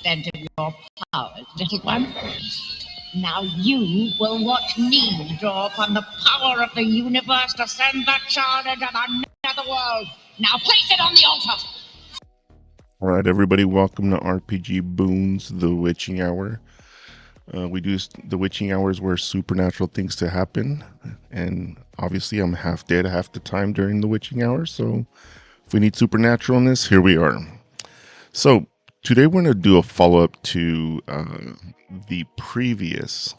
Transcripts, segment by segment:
extent of your powers, little one. Now you will watch me draw upon the power of the universe to send that child into the netherworld. Now place it on the altar. All right, everybody, welcome to RPG Boons, The Witching Hour. We do the witching hours where supernatural things to happen, and obviously I'm half dead half the time during the witching hour, so if we need supernaturalness, here we are. So today we're going to do a follow-up to the previous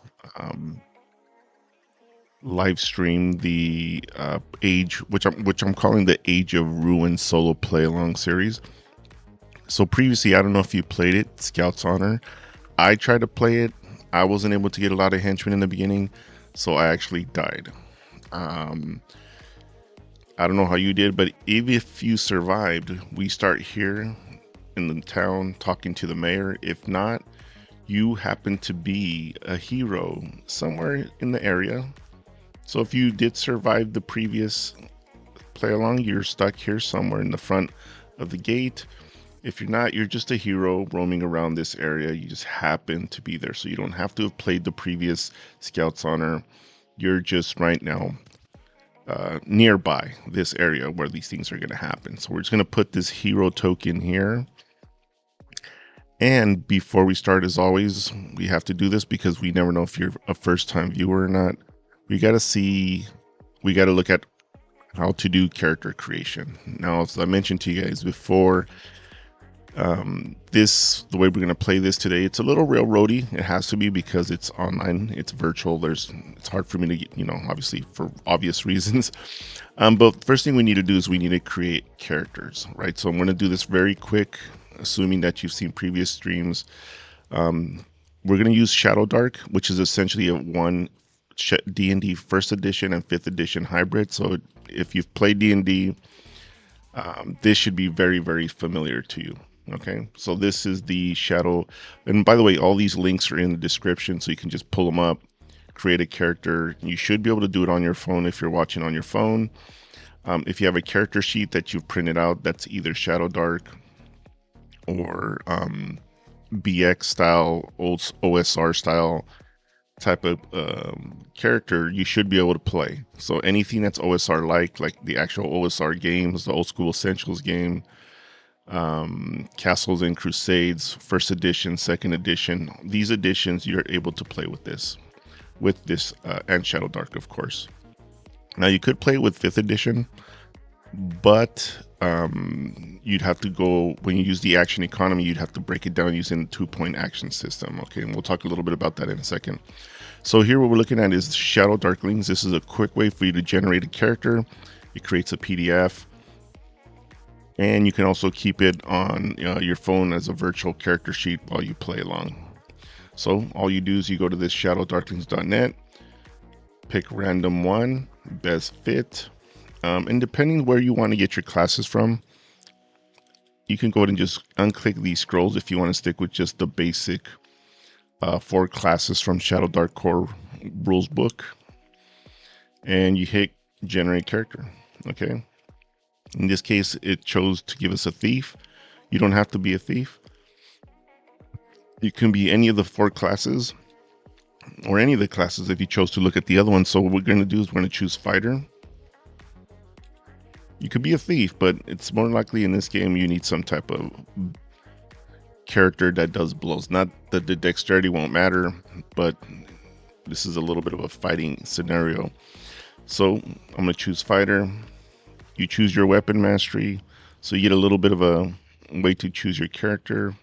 live stream, the Age, which I'm calling the Age of Ruin solo play along series. So previously, I don't know if you played it, Scout's Honor. I tried to play it. I wasn't able to get a lot of henchmen in the beginning, so I actually died. I don't know how you did, but if you survived, we start here in the town talking to the mayor. If not, you happen to be a hero somewhere in the area. So if you did survive the previous play along, you're stuck here somewhere in the front of the gate. If you're not, you're just a hero roaming around this area. You just happen to be there. So you don't have to have played the previous Scout's Honor. You're just right now nearby this area where these things are going to happen. So we're just going to put this hero token here. And before we start, as always, we have to do this because we never know if you're a first-time viewer or not. We got to look at how to do character creation. Now, as I mentioned to you guys before, the way we're going to play this today, it's a little railroady. It has to be because it's online, it's virtual. It's hard for me to get, obviously for obvious reasons. But first thing we need to do is we need to create characters, right? So I'm going to do this very quick, assuming that you've seen previous streams. We're going to use Shadowdark, which is essentially a one D&D first edition and 5th edition hybrid. So if you've played D&D, this should be very, very familiar to you. Okay, so this is the Shadow, and by the way, all these links are in the description, so you can just pull them up, create a character. You should be able to do it on your phone if you're watching on your phone. If you have a character sheet that you've printed out, that's either Shadowdark or BX style, old OSR style type of character, you should be able to play. So anything that's OSR-like, like the actual OSR games, the old school Essentials game, Castles and Crusades, first edition, second edition, these editions, you're able to play with this and Shadowdark, of course. Now you could play with 5th edition, but you'd have to go, when you use the action economy, you'd have to break it down using the 2-point action system. Okay, and we'll talk a little bit about that in a second. So here what we're looking at is Shadowdarklings. This is a quick way for you to generate a character. It creates a PDF. And you can also keep it on your phone as a virtual character sheet while you play along. So all you do is you go to this shadowdarklings.net, pick random one, best fit, and depending where you want to get your classes from, you can go ahead and just unclick these scrolls if you want to stick with just the basic 4 classes from Shadowdark Core Rules Book, and you hit generate character. Okay. In this case, it chose to give us a thief. You don't have to be a thief. You can be any of the 4 classes or any of the classes if you chose to look at the other one. So what we're going to do is we're going to choose fighter. You could be a thief, but it's more likely in this game you need some type of character that does blows. Not that the dexterity won't matter, but this is a little bit of a fighting scenario. So I'm going to choose fighter. You choose your weapon mastery, so you get a little bit of a way to choose your character.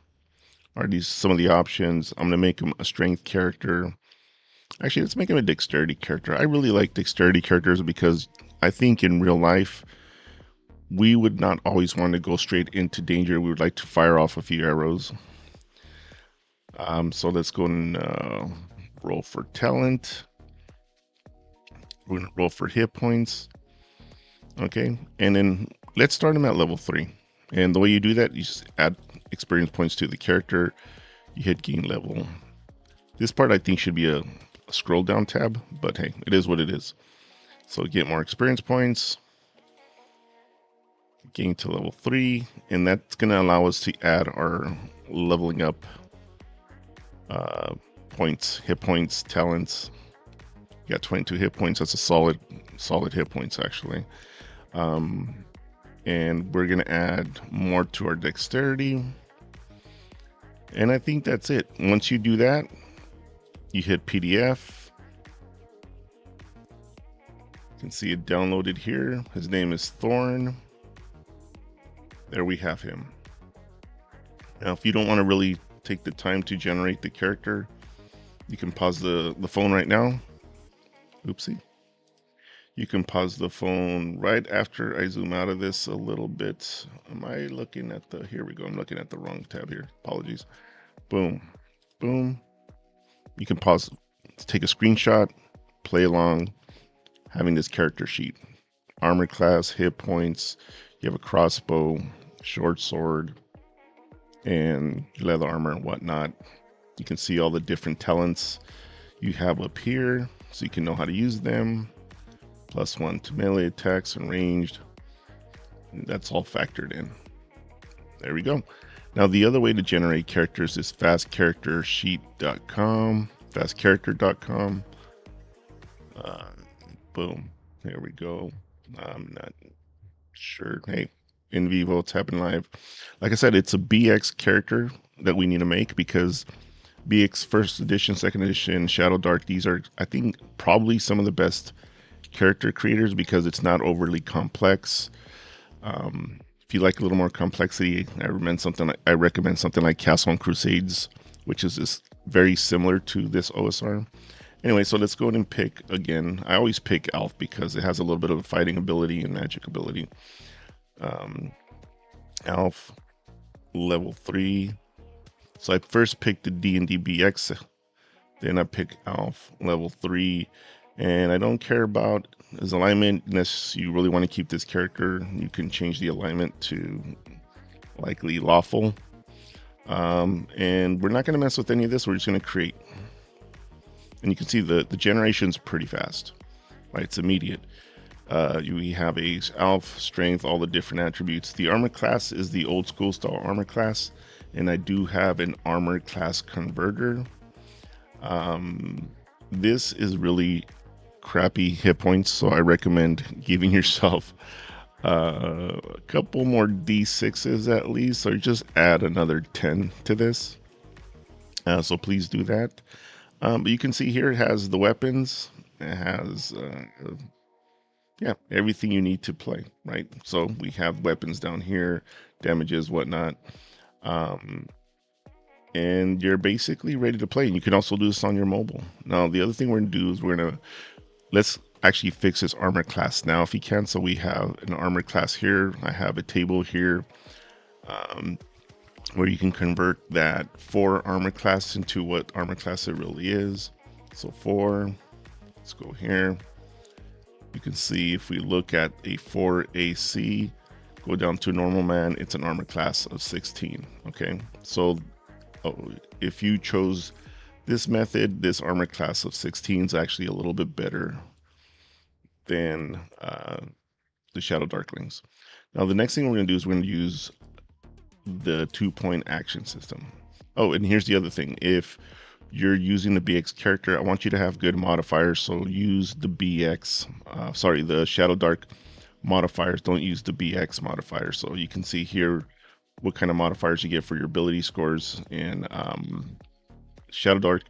Are these some of the options? I'm going to make him a strength character. Actually, let's make him a dexterity character. I really like dexterity characters because I think in real life, we would not always want to go straight into danger. We would like to fire off a few arrows. So let's go and roll for talent. We're going to roll for hit points. Okay, and then let's start him at level 3. And the way you do that, you just add experience points to the character. You hit gain level. This part I think should be a scroll down tab, but hey, it is what it is. So get more experience points, gain to level 3, and that's going to allow us to add our leveling up points, hit points, talents. You got 22 hit points. That's a solid hit points actually. And we're gonna add more to our dexterity. And I think that's it. Once you do that, you hit PDF. You can see it downloaded here. His name is Thorn. There we have him. Now, if you don't want to really take the time to generate the character, you can pause the phone right now. Oopsie. You can pause the phone right after I zoom out of this a little bit. Am I looking at the, here we go. I'm looking at the wrong tab here. Apologies. Boom, boom. You can pause, take a screenshot, play along, having this character sheet. Armor class, hit points, you have a crossbow, short sword, and leather armor and whatnot. You can see all the different talents you have up here, so you can know how to use them. +1 to melee attacks and ranged. That's all factored in. There we go. Now the other way to generate characters is fastcharactersheet.com, fastcharacter.com. Boom. There we go. I'm not sure. Hey, in vivo, it's happening live. Like I said, it's a BX character that we need to make because BX first edition, second edition, Shadowdark, these are, I think, probably some of the best character creators because it's not overly complex. If you like a little more complexity, I recommend something like Castle and Crusades, which is very similar to this OSR. Anyway, so let's go ahead and pick again. I always pick Elf because it has a little bit of fighting ability and magic ability. Elf level 3. So I first picked the D&D BX, then I pick Elf level 3. And I don't care about his alignment unless you really want to keep this character. You can change the alignment to likely lawful. And we're not going to mess with any of this. We're just going to create. And you can see the generation's pretty fast, right? It's immediate. We have a elf, strength, all the different attributes. The armor class is the old school style armor class. And I do have an armor class converter. This is really crappy hit points, so I recommend giving yourself a couple more D6s at least, or just add another 10 to this. So please do that. But you can see here it has the weapons. It has yeah, everything you need to play, right? So we have weapons down here, damages, whatnot. And you're basically ready to play. And you can also do this on your mobile. Now, the other thing we're gonna do is let's actually fix this armor class now if you can. So we have an armor class here. I have a table here where you can convert that 4 armor class into what armor class it really is. So 4, let's go here. You can see if we look at a 4 AC, go down to normal man, it's an armor class of 16. Okay, so if you chose this method, this armor class of 16 is actually a little bit better than the Shadow Darklings. Now the next thing we're going to do is we're going to use the 2-point action system. Oh, and here's the other thing. If you're using the BX character, I want you to have good modifiers. So use the BX, the Shadowdark modifiers. Don't use the BX modifiers. So you can see here what kind of modifiers you get for your ability scores in Shadowdark.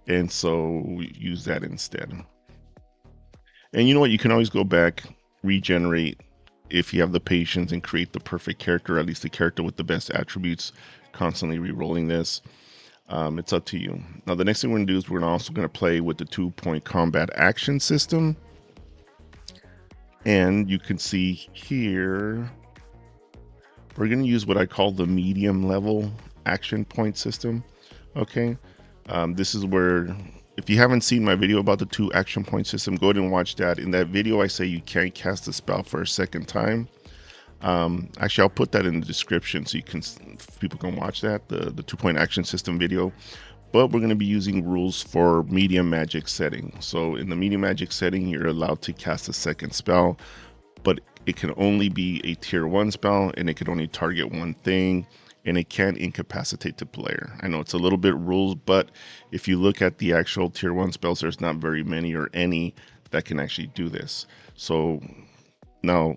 And so use that instead. And you know what? You can always go back, regenerate if you have the patience and create the perfect character, at least the character with the best attributes, constantly re-rolling this. It's up to you. Now, the next thing we're going to do is we're also going to play with the 2-point combat action system. And you can see here, we're going to use what I call the medium level action point system. Okay. This is where, if you haven't seen my video about the 2 action point system, go ahead and watch that. In that video, I say you can't cast a spell for a second time. Actually, I'll put that in the description so people can watch that, the 2-point action system video. But we're going to be using rules for medium magic setting. So in the medium magic setting, you're allowed to cast a second spell, but it can only be a tier 1 spell, and it can only target one thing, and it can incapacitate the player. I know it's a little bit rules, but if you look at the actual tier 1 spells, there's not very many or any that can actually do this. So now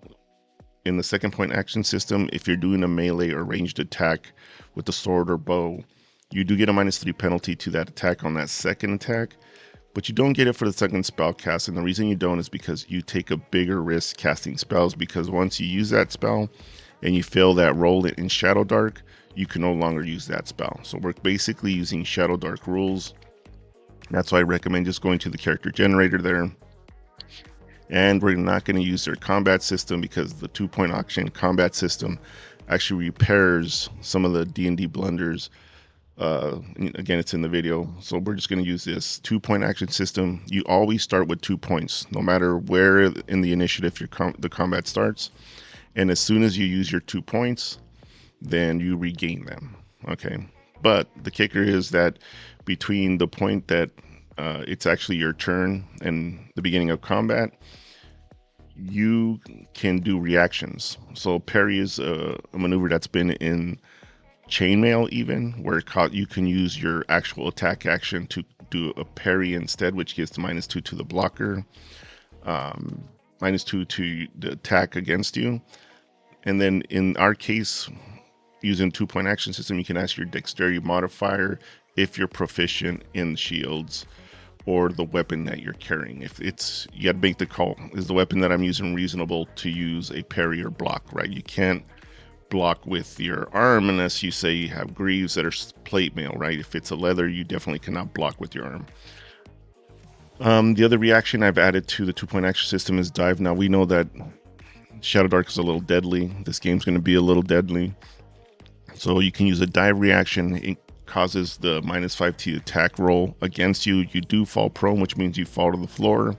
in the second point action system, if you're doing a melee or ranged attack with the sword or bow, you do get a -3 penalty to that attack on that second attack, but you don't get it for the second spell cast. And the reason you don't is because you take a bigger risk casting spells, because once you use that spell and you fail that roll in Shadowdark, you can no longer use that spell. So we're basically using Shadowdark rules. That's why I recommend just going to the character generator there. And we're not going to use their combat system, because the 2-point action combat system actually repairs some of the D&D blunders. Again, it's in the video. So we're just going to use this 2-point action system. You always start with 2 points, no matter where in the initiative the combat starts. And as soon as you use your 2 points, then you regain them. Okay. But the kicker is that between the point that it's actually your turn and the beginning of combat, you can do reactions. So parry is a maneuver that's been in chainmail, even, where you can use your actual attack action to do a parry instead, which gives the -2 to the blocker, -2 to the attack against you. And then in our case, using 2-point action system, you can ask your dexterity modifier if you're proficient in shields or the weapon that you're carrying. If it's, you got to make the call, is the weapon that I'm using reasonable to use a parry or block, right? You can't block with your arm unless you say you have greaves that are plate mail, right? If it's a leather, you definitely cannot block with your arm. The other reaction I've added to the 2-point action system is dive. Now we know that Shadowdark is a little deadly. This game's going to be a little deadly. So you can use a dive reaction. It causes the -5 to attack roll against you. You do fall prone, which means you fall to the floor.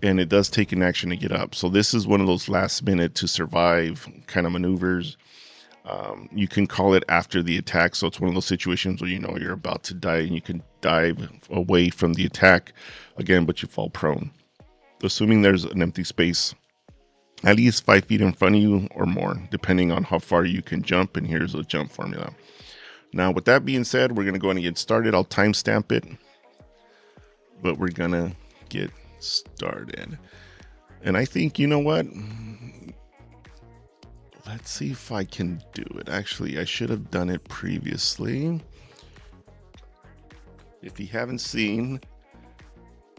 And it does take an action to get up. So this is one of those last minute to survive kind of maneuvers. You can call it after the attack. So it's one of those situations where you know you're about to die and you can dive away from the attack again, but you fall prone. Assuming there's an empty space at least 5 feet in front of you or more, depending on how far you can jump. And here's a jump formula. Now, with that being said, we're going to go ahead and get started. I'll timestamp it, but we're going to get started. And I think, you know what? Let's see if I can do it. Actually, I should have done it previously. If you haven't seen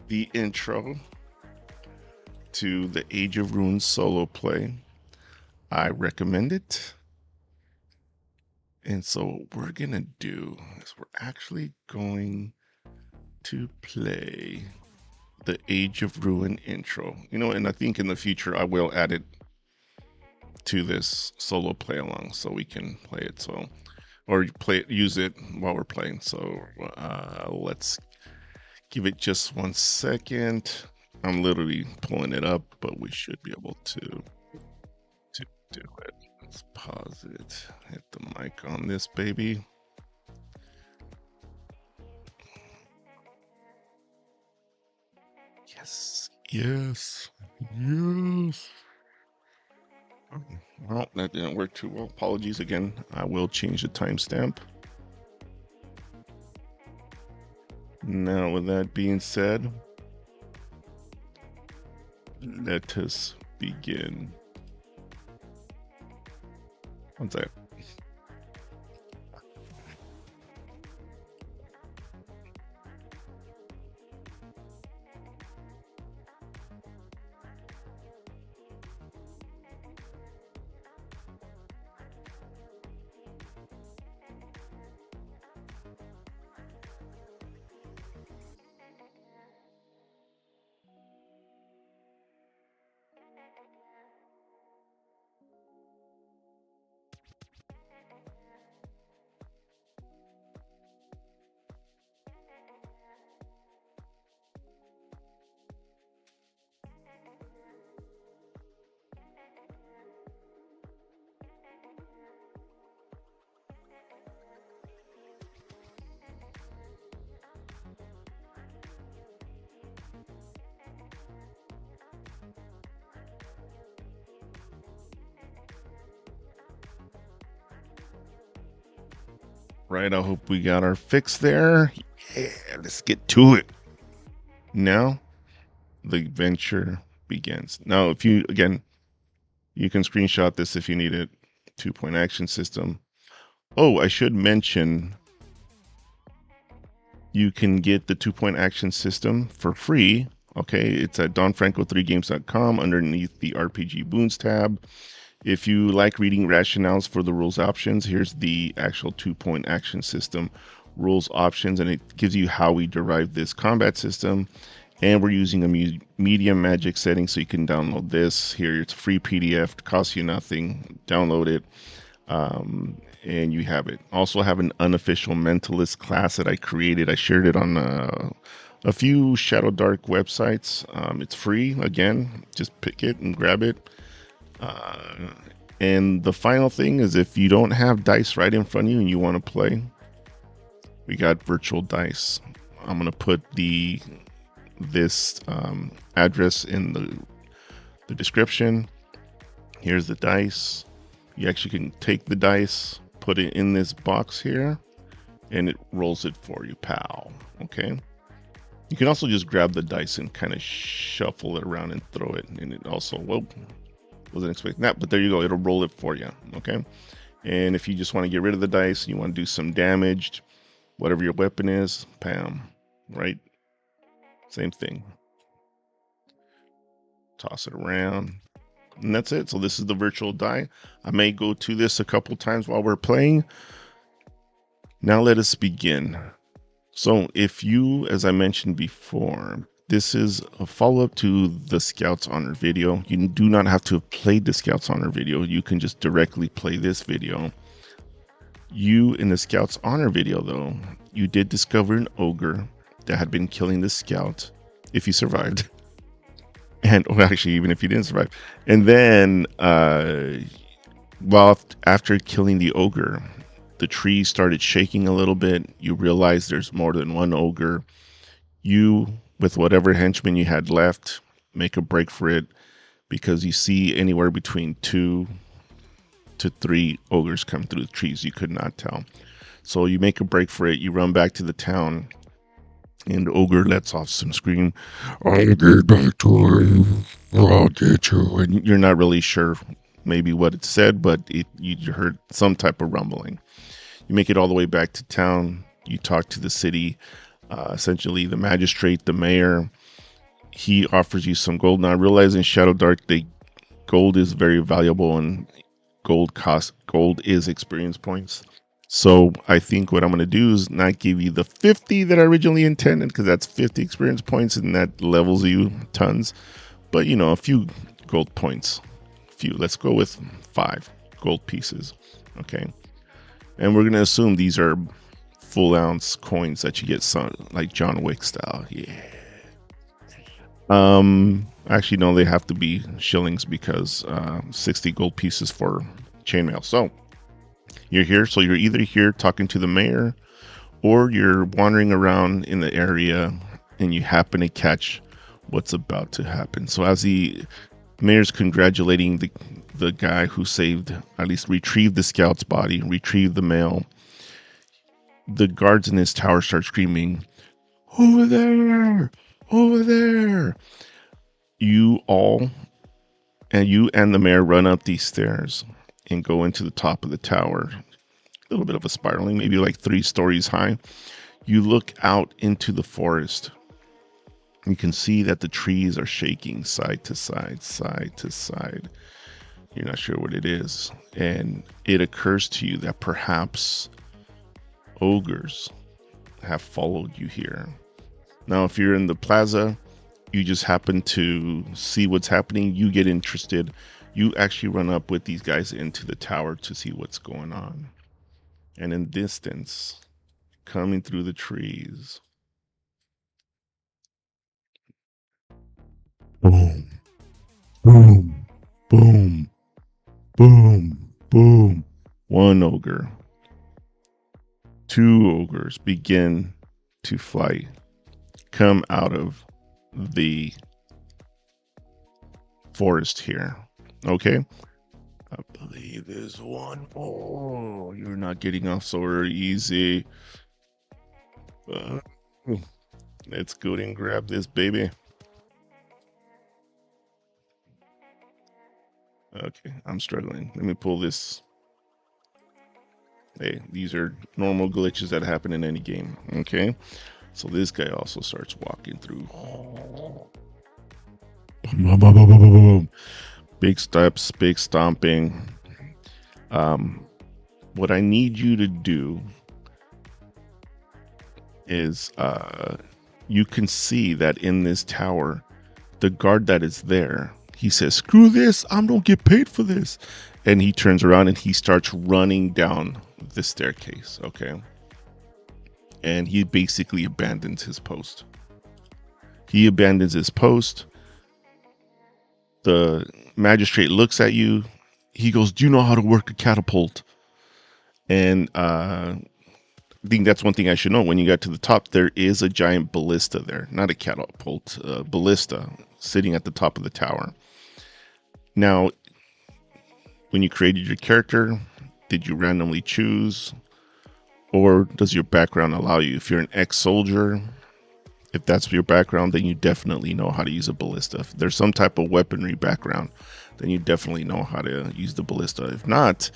the intro to the Age of Runes solo play, I recommend it. And so what we're going to do is we're actually going to play the Age of Ruin intro. You know, and I think in the future I will add it to this solo play along so we can play it. So, or use it while we're playing. So let's give it just 1 second. I'm literally pulling it up, but we should be able to do it. Let's pause it. Hit the mic on this baby. Yes, yes, yes. Well, that didn't work too well. Apologies again. I will change the timestamp. Now, with that being said, let us begin. One sec. Right, I hope we got our fix there. Yeah, let's get to it. Now, the adventure begins. Now, if you, again, you can screenshot this if you need it. 2-point action system. Oh, I should mention, you can get the 2-point action system for free. Okay, it's at donfranco3games.com underneath the RPG Boons tab. If you like reading rationales for the rules options, here's the actual 2-point action system rules options, and it gives you how we derive this combat system. And we're using a medium magic setting, so you can download this. Here, it's free PDF, costs you nothing. Download it, and you have it. Also have an unofficial mentalist class that I created. I shared it on a few Shadowdark websites. It's free. Again, just pick it and grab it. And the final thing is, if you don't have dice right in front of you and you want to play, we got virtual dice. I'm going to put this address in the description. Here's the dice. You actually can take the dice, put it in this box here, and it rolls it for you, pal. Okay. You can also just grab the dice and kind of shuffle it around and throw it. And it also, well, wasn't expecting that, but there you go. It'll roll it for you. Okay. And if you just want to get rid of the dice, you want to do some damage, whatever your weapon is, bam, right? Same thing. Toss it around. And that's it. So this is the virtual die. I may go to this a couple times while we're playing. Now let us begin. So if you, as I mentioned before, this is a follow-up to the Scouts Honor video. You do not have to have played the Scouts Honor video. You can just directly play this video. You, in the Scouts Honor video, though, you did discover an ogre that had been killing the scout, if you survived. And well, actually, even if you didn't survive. And then, well, after killing the ogre, the tree started shaking a little bit. You realize there's more than one ogre. You, with whatever henchmen you had left, make a break for it, because you see anywhere between 2 to 3 ogres come through the trees. You could not tell. So you make a break for it. You run back to the town. And the ogre lets off some scream, "I'll get back to you, I'll get you." And you're not really sure maybe what it said, but you heard some type of rumbling. You make it all the way back to town. You talk to the city, essentially the magistrate, the mayor. He offers you some gold. Now, I realize in Shadowdark, gold is very valuable, and gold is experience points. So I think what I'm going to do is not give you the 50 that I originally intended, because that's 50 experience points and that levels you tons. But, you know, a few gold points. Let's go with 5 gold pieces. Okay. And we're going to assume these are full ounce coins that you get, some like John Wick style. Yeah. Actually, no, they have to be shillings, because 60 gold pieces for chainmail. So you're here, so you're either here talking to the mayor, or you're wandering around in the area and you happen to catch what's about to happen. So as the mayor's congratulating the guy who at least retrieved the scout's body, retrieved the mail, the guards in his tower start screaming, "Over there! Over there!" You and the mayor run up these stairs and go into the top of the tower. A little bit of a spiraling, maybe like 3 stories high. You look out into the forest. You can see that the trees are shaking side to side, side to side. You're not sure what it is. And it occurs to you that perhaps ogres have followed you here. Now, if you're in the plaza, you just happen to see what's happening. You get interested. You actually run up with these guys into the tower to see what's going on. And in distance, coming through the trees, boom, boom, boom, boom, boom. 1 ogre. 2 ogres begin to fly, come out of the forest here. Okay. I believe there's one more. You're not getting off so very easy. Let's go and grab this baby. Okay, I'm struggling. Let me pull this. Hey, these are normal glitches that happen in any game. Okay, so this guy also starts walking through. Big steps, big stomping. What I need you to do is you can see that in this tower, the guard that is there, he says, screw this, I'm gonna get paid for this. And he turns around and he starts running down the staircase, okay? And he basically abandons his post. He abandons his post. The magistrate looks at you. He goes, do you know how to work a catapult? And I think that's one thing I should know. When you got to the top, there is a giant ballista there. Not a catapult, ballista sitting at the top of the tower. Now, when you created your character, did you randomly choose? Or does your background allow you? If you're an ex-soldier, if that's your background, then you definitely know how to use a ballista. If there's some type of weaponry background, then you definitely know how to use the ballista. If not,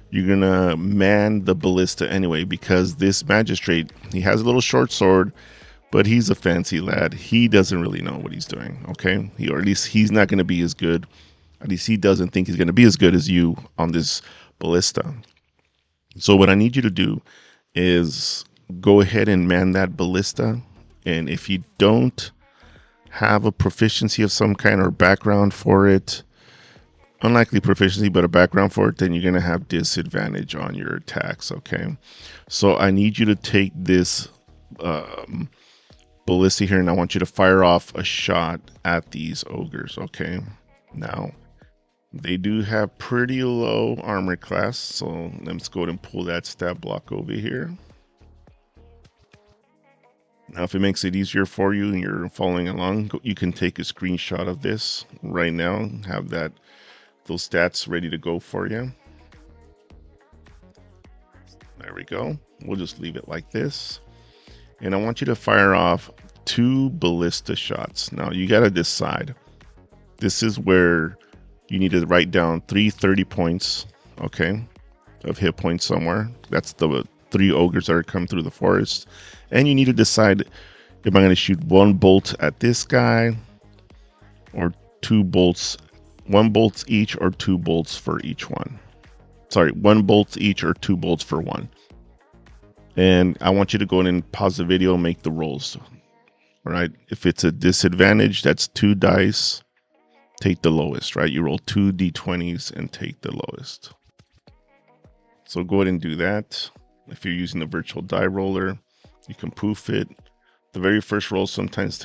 you're gonna man the ballista anyway, because this magistrate, he has a little short sword, but he's a fancy lad. He doesn't really know what he's doing, okay? Or at least he's not gonna be as good. At least he doesn't think he's gonna be as good as you on this ballista. So what I need you to do is go ahead and man that ballista. And if you don't have a proficiency of some kind or background for it, unlikely proficiency, but a background for it, then you're going to have disadvantage on your attacks, okay? So I need you to take this ballista here, and I want you to fire off a shot at these ogres, okay? Now, they do have pretty low armor class, so let's go ahead and pull that stat block over here. Now, if it makes it easier for you and you're following along, you can take a screenshot of this right now, have those stats ready to go for you. There we go. We'll just leave it like this. And I want you to fire off 2 ballista shots. Now, you got to decide. This is where you need to write down 330 points, okay, of hit points somewhere. That's the 3 ogres that are coming through the forest. And you need to decide, am I going to shoot 1 bolt at this guy, or 2 bolts, 1 bolts each, or 2 bolts for each one. Sorry, 1 bolt each or 2 bolts for one. And I want you to go in and pause the video and make the rolls. All right, if it's a disadvantage, that's 2 dice. Take the lowest, right? You roll 2 d20s and take the lowest. So go ahead and do that. If you're using the virtual die roller, you can poof it. The very first roll sometimes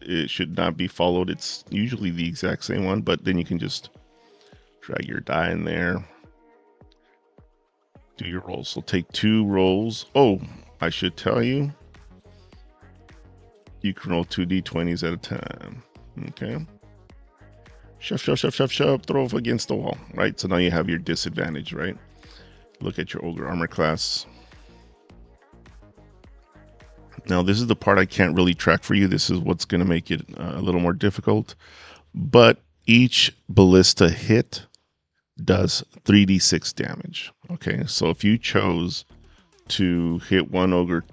it should not be followed. It's usually the exact same one, but then you can just drag your die in there. Do your rolls. So take 2 rolls. Oh, I should tell you, you can roll 2 d20s at a time. Okay. Shove, shove, shove, shove, shove, throw up against the wall, right? So now you have your disadvantage, right? Look at your ogre armor class. Now, this is the part I can't really track for you. This is what's going to make it a little more difficult. But each ballista hit does 3d6 damage. Okay, so if you chose to hit 1 ogre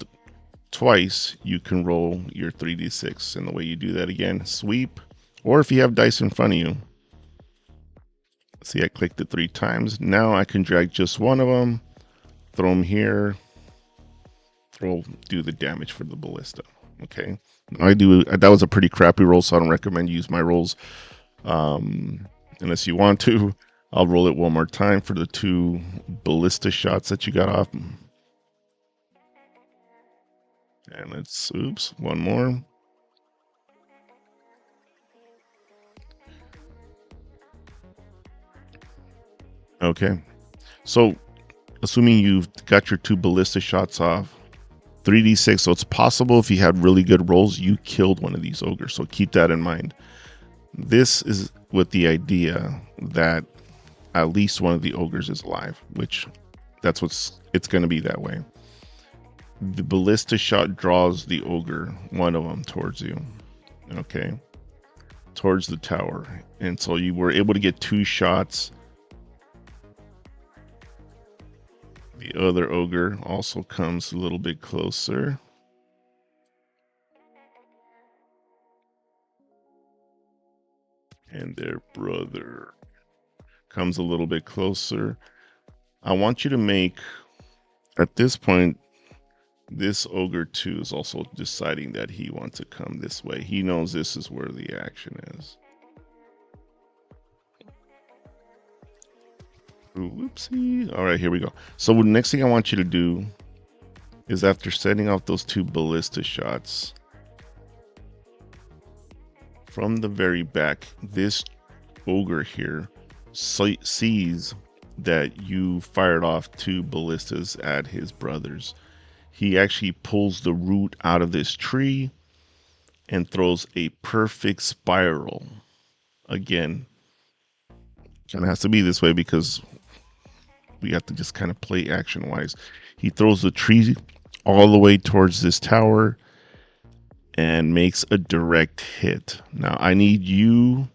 twice, you can roll your 3d6. And the way you do that, again, sweep. Or if you have dice in front of you. See, I clicked it 3 times. Now I can drag just one of them, throw them here, do the damage for the ballista. Okay, that was a pretty crappy roll, so I don't recommend you use my rolls unless you want to. I'll roll it one more time for the 2 ballista shots that you got off. And let's, oops, one more. Okay, so assuming you've got your 2 ballista shots off, 3d6, so it's possible if you had really good rolls, you killed one of these ogres, so keep that in mind. This is with the idea that at least one of the ogres is alive, which that's it's going to be that way. The ballista shot draws the ogre, one of them, towards you, okay, towards the tower. And so you were able to get 2 shots. The other ogre also comes a little bit closer. And their brother comes a little bit closer. I want you to make, at this point, this ogre 2 is also deciding that he wants to come this way. He knows this is where the action is. Ooh, whoopsie. All right, here we go. So the next thing I want you to do is, after setting off those 2 ballista shots, from the very back, this ogre here sees that you fired off 2 ballistas at his brothers. He actually pulls the root out of this tree and throws a perfect spiral. Again, kind of has to be this way because we have to just kind of play action wise. He throws the tree all the way towards this tower and makes a direct hit. Now I need you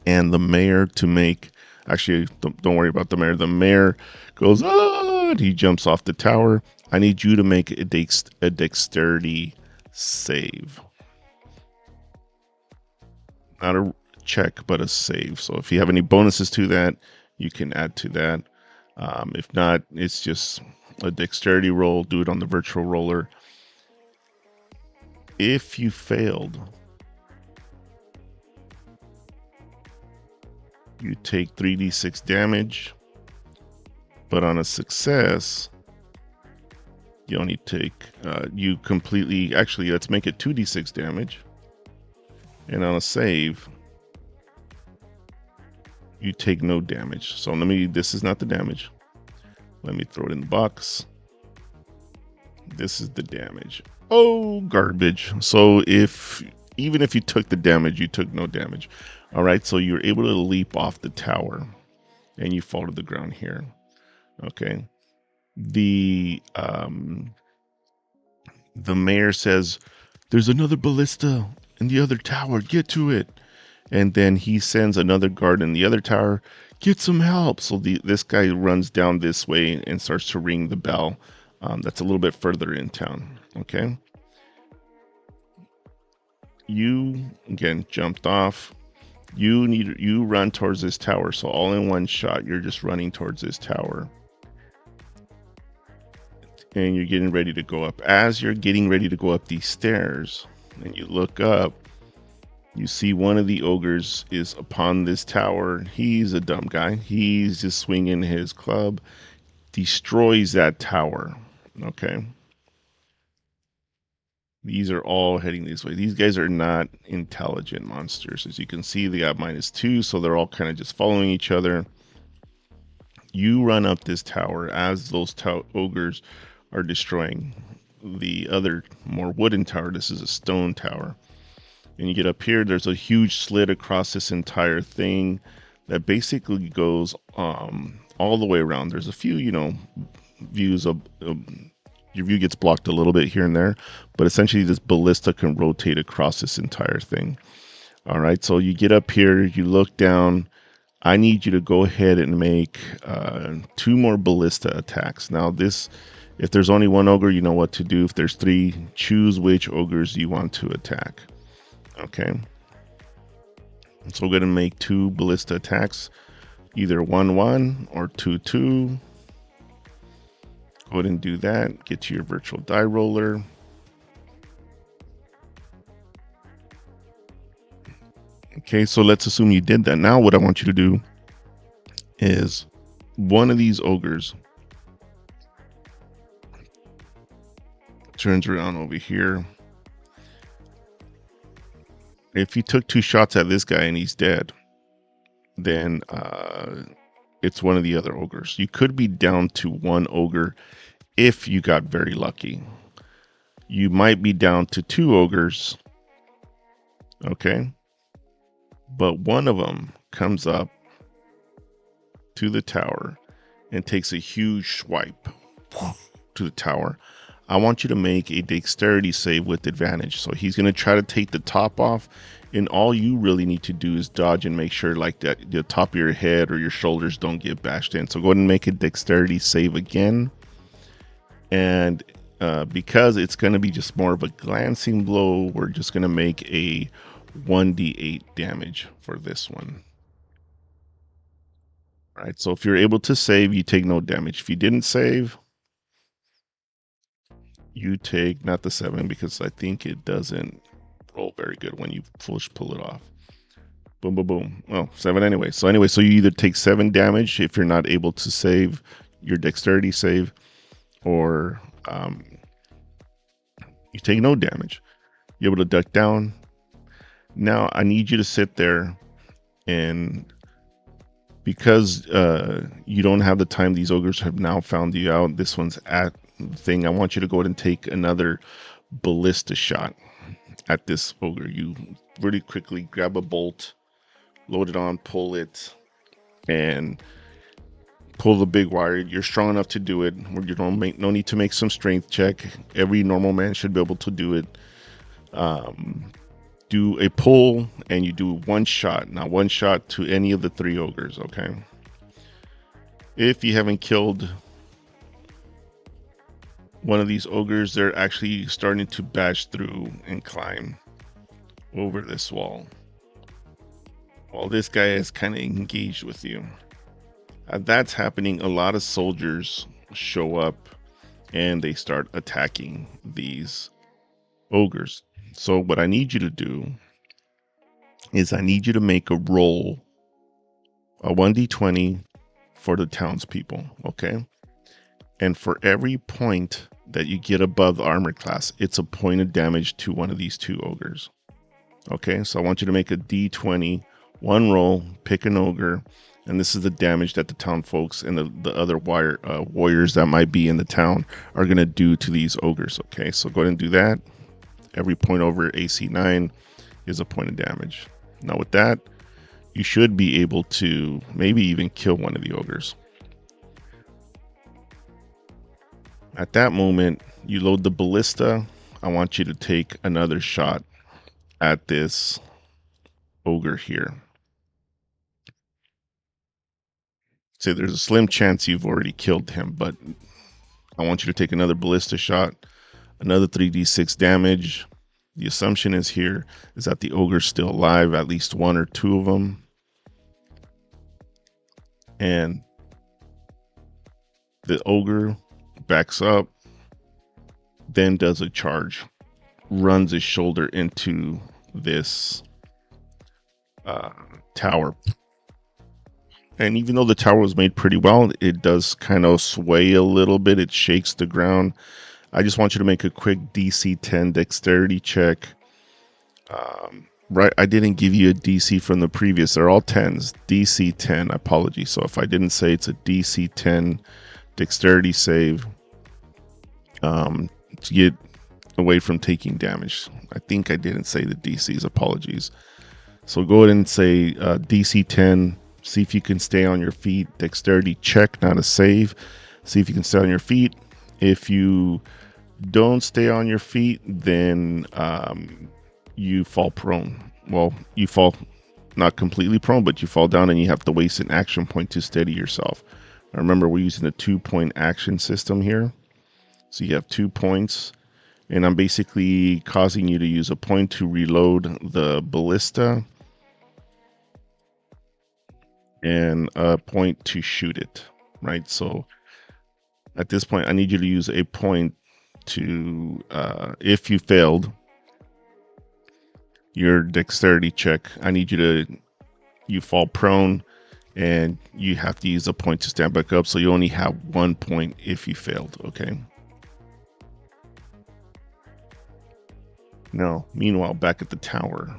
and the mayor to make, actually don't worry about the mayor. The mayor goes, ah, and he jumps off the tower. I need you to make a dexterity save. Not a check, but a save. So if you have any bonuses to that, you can add to that. If not, it's just a dexterity roll. Do it on the virtual roller. If you failed, you take 3d6 damage, but on a success, you only take, you completely, actually, let's make it 2d6 damage. And on a save, you take no damage. So this is not the damage. Let me throw it in the box. This is the damage. Oh, garbage. So even if you took the damage, you took no damage. All right, so you're able to leap off the tower and you fall to the ground here. Okay. The mayor says, there's another ballista in the other tower, get to it. And then he sends another guard in the other tower, get some help. So this guy runs down this way and starts to ring the bell. That's a little bit further in town. Okay. You again jumped off. You run towards this tower. So all in one shot, you're just running towards this tower. And you're getting ready to go up. As you're getting ready to go up these stairs, and you look up, you see one of the ogres is upon this tower. He's a dumb guy. He's just swinging his club, destroys that tower. Okay. These are all heading this way. These guys are not intelligent monsters. As you can see, they got -2, so they're all kind of just following each other. You run up this tower as those ogres are destroying the other more wooden tower. This is a stone tower. And you get up here, there's a huge slit across this entire thing that basically goes all the way around. There's a few, views of your view gets blocked a little bit here and there, but essentially this ballista can rotate across this entire thing. All right, so you get up here, you look down. I need you to go ahead and make 2 more ballista attacks. Now if there's only 1 ogre, you know what to do. If there's 3, choose which ogres you want to attack. Okay. So we're going to make 2 ballista attacks, either 1-1 or 2-2. Go ahead and do that. Get to your virtual die roller. Okay, so let's assume you did that. Now what I want you to do is one of these ogres turns around over here. If you took 2 shots at this guy and he's dead, then it's one of the other ogres. You could be down to 1 ogre if you got very lucky. You might be down to 2 ogres. Okay. But one of them comes up to the tower and takes a huge swipe to the tower, I want you to make a dexterity save with advantage. So he's going to try to take the top off, and all you really need to do is dodge and make sure like that the top of your head or your shoulders don't get bashed in. So go ahead and make a dexterity save again. And because it's going to be just more of a glancing blow, we're just going to make a 1d8 damage for this one. All right, so if you're able to save, you take no damage. If you didn't save, you take not the 7, because I think it doesn't roll very good when you pull it off. Boom, boom, boom. Well, 7 anyway. So you either take 7 damage if you're not able to save your dexterity save, or you take no damage. You're able to duck down. Now I need you to sit there, and because you don't have the time, these ogres have now found you out. This one's at the thing. I want you to go ahead and take another ballista shot at this ogre. You really quickly grab a bolt, load it on, pull it, and pull the big wire. You're strong enough to do it. You don't make no need to make some strength check. Every normal man should be able to do it. Do a pull, and you do 1 shot. Now 1 shot to any of the 3 ogres, okay? If you haven't killed one of these ogres, they're actually starting to bash through and climb over this wall. Well, this guy is kind of engaged with you. As that's happening, a lot of soldiers show up and they start attacking these ogres. So what I need you to do is I need you to make a roll, a 1d20 for the townspeople, okay? And for every point that you get above the armor class, it's a point of damage to one of these 2 ogres. Okay, so I want you to make a d20, 1 roll, pick an ogre, and this is the damage that the town folks and the other warriors that might be in the town are going to do to these ogres. Okay, so go ahead and do that. Every point over AC 9 is a point of damage. Now with that, you should be able to maybe even kill one of the ogres. At that moment, you load the ballista. I want you to take another shot at this ogre here. Say there's a slim chance you've already killed him, but I want you to take another ballista shot, another 3d6 damage. The assumption is here is that the ogre's still alive, at least 1 or 2 of them. And the ogre backs up, then does a charge, runs his shoulder into this tower. And even though the tower was made pretty well, it does kind of sway a little bit. It shakes the ground. I just want you to make a quick DC 10 dexterity check. Right, I didn't give you a DC from the previous. They're all 10s. DC 10, apologies. So if I didn't say, it's a DC 10 dexterity save to get away from taking damage. I think I didn't say the DCs, apologies. So go ahead and say DC 10. See if you can stay on your feet. Dexterity check, not a save. See if you can stay on your feet. If you don't stay on your feet, then you fall prone. Well, you fall not completely prone, but you fall down and you have to waste an action point to steady yourself. Now remember, we're using a 2-point action system here. So you have 2 points, and I'm basically causing you to use a point to reload the ballista and a point to shoot it, right? So at this point, I need you to use a point to, if you failed your dexterity check, I need you fall prone, and you have to use a point to stand back up. So you only have 1 point if you failed, okay? Now, meanwhile, back at the tower,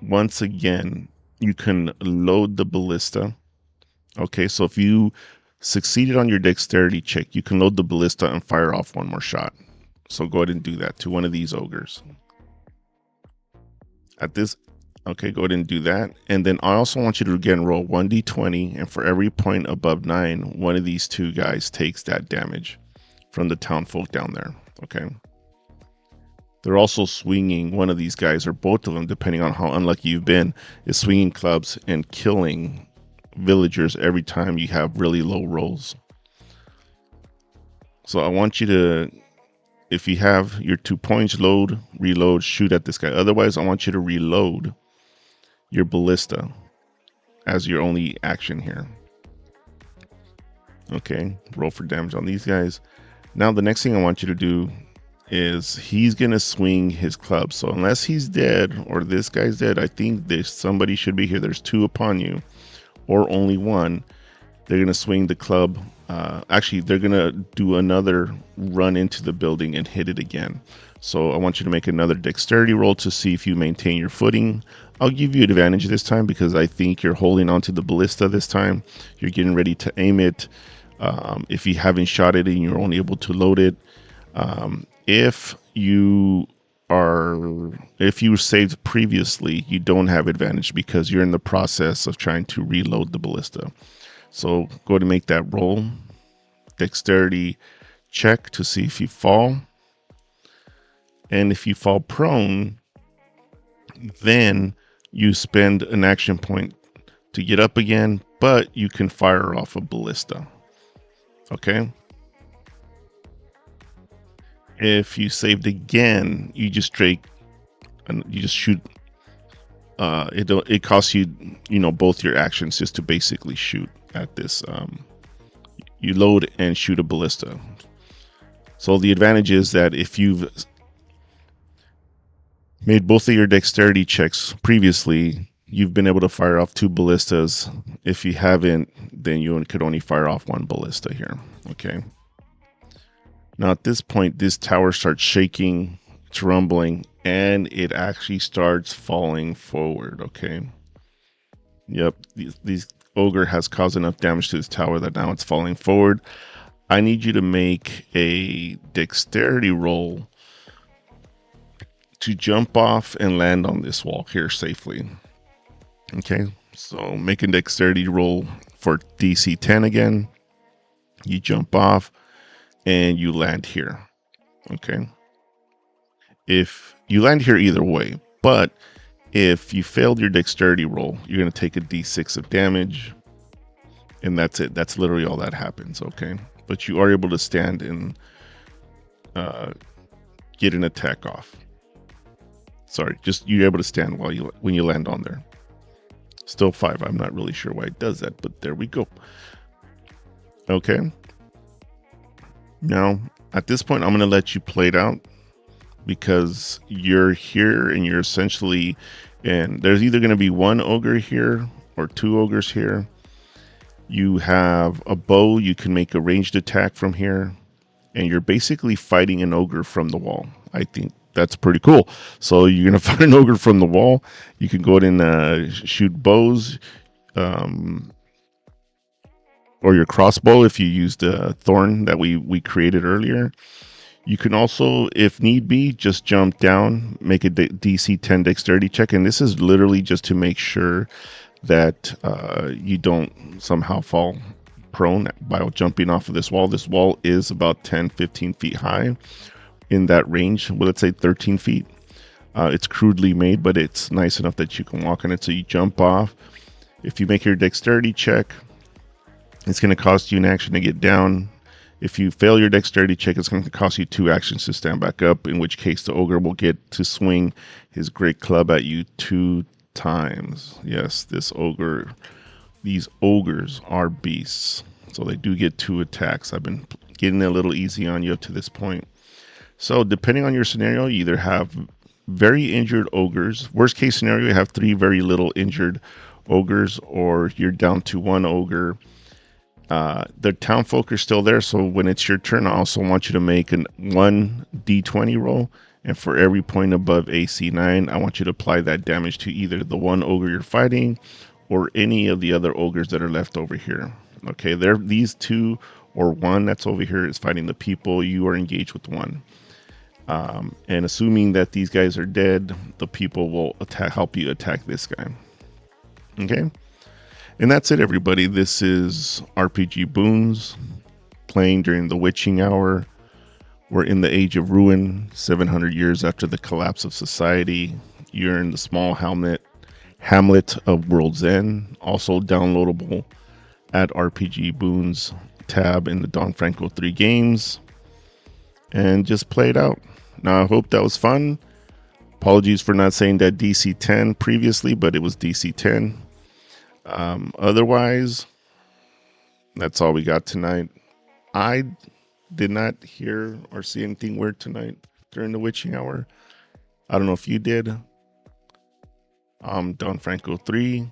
once again, you can load the ballista. Okay, so if you succeeded on your dexterity check, you can load the ballista and fire off 1 more shot. So go ahead and do that to one of these ogres. At this, okay, go ahead and do that. And then I also want you to again roll 1d20, and for every point above 9, one of these two guys takes that damage from the town folk down there. Okay. They're also swinging, one of these guys, or both of them, depending on how unlucky you've been, is swinging clubs and killing villagers every time you have really low rolls. So I want you to, if you have your 2 points, load, reload, shoot at this guy. Otherwise, I want you to reload your ballista as your only action here. Okay, roll for damage on these guys. Now the next thing I want you to do is he's gonna swing his club. So unless he's dead or this guy's dead, I think there's somebody should be here. There's 2 upon you, or only 1. They're gonna swing the club. Actually, they're gonna do another run into the building and hit it again. So I want you to make another dexterity roll to see if you maintain your footing. I'll give you advantage this time because I think you're holding onto the ballista this time. You're getting ready to aim it. If you haven't shot it and you're only able to load it, if you saved previously, you don't have advantage because you're in the process of trying to reload the ballista. So go ahead and make that roll. Dexterity check to see if you fall. And if you fall prone, then you spend an action point to get up again, but you can fire off a ballista. Okay. If you saved again, you just shoot. It costs you, both your actions just to basically shoot at this. You load and shoot a ballista. So the advantage is that if you've made both of your dexterity checks previously, you've been able to fire off 2 ballistas. If you haven't, then you could only fire off 1 ballista here. Okay. Now at this point, this tower starts shaking, it's rumbling, and it actually starts falling forward. Okay. Yep. These ogre has caused enough damage to this tower that now it's falling forward. I need you to make a dexterity roll to jump off and land on this wall here safely. Okay, so make a dexterity roll for DC 10 again. You jump off and you land here. Okay, if you land here either way, but if you failed your dexterity roll, you're going to take a D6 of damage, and that's it. That's literally all that happens. Okay, but you are able to stand and get an attack off. Sorry, just you're able to stand when you land on there. Still 5. I'm not really sure why it does that, but there we go. Okay. Now, at this point, I'm going to let you play it out because you're here and you're essentially, and there's either going to be 1 ogre here or 2 ogres here. You have a bow. You can make a ranged attack from here, and you're basically fighting an ogre from the wall. I think that's pretty cool. So you're going to fight an ogre from the wall. You can go ahead and shoot bows, or your crossbow if you used a thorn that we created earlier. You can also, if need be, just jump down, make a DC 10 dexterity check. And this is literally just to make sure that you don't somehow fall prone by jumping off of this wall. This wall is about 10-15 feet high in that range. Well, let's say 13 feet. It's crudely made, but it's nice enough that you can walk on it. So you jump off. If you make your dexterity check, it's going to cost you an action to get down. If you fail your dexterity check, it's going to cost you 2 actions to stand back up, in which case the ogre will get to swing his great club at you 2 times. Yes, these ogres are beasts. So they do get 2 attacks. I've been getting a little easy on you up to this point. So depending on your scenario, you either have very injured ogres. Worst case scenario, you have 3 very little injured ogres, or you're down to 1 ogre. The town folk are still there, so when it's your turn, I also want you to make an 1 d20 roll, and for every point above AC 9, I want you to apply that damage to either the 1 ogre you're fighting or any of the other ogres that are left over here. Okay, these 2 or 1 that's over here is fighting the people. You are engaged with 1. And assuming that these guys are dead, the people will help you attack this guy. Okay, and that's it, everybody. This is RPG Boons, playing during the witching hour. We're in the Age of Ruin, 700 years after the collapse of society. You're in the small hamlet of World's End, also downloadable at RPG Boons tab in the Don Franco 3 games, and just play it out. Now, I hope that was fun. Apologies for not saying that DC 10 previously, but it was DC 10. Otherwise, that's all we got tonight. I did not hear or see anything weird tonight during the witching hour. I don't know if you did. Don Franco 3.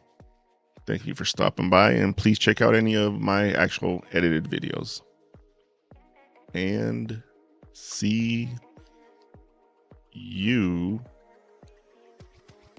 Thank you for stopping by, and please check out any of my actual edited videos. And see you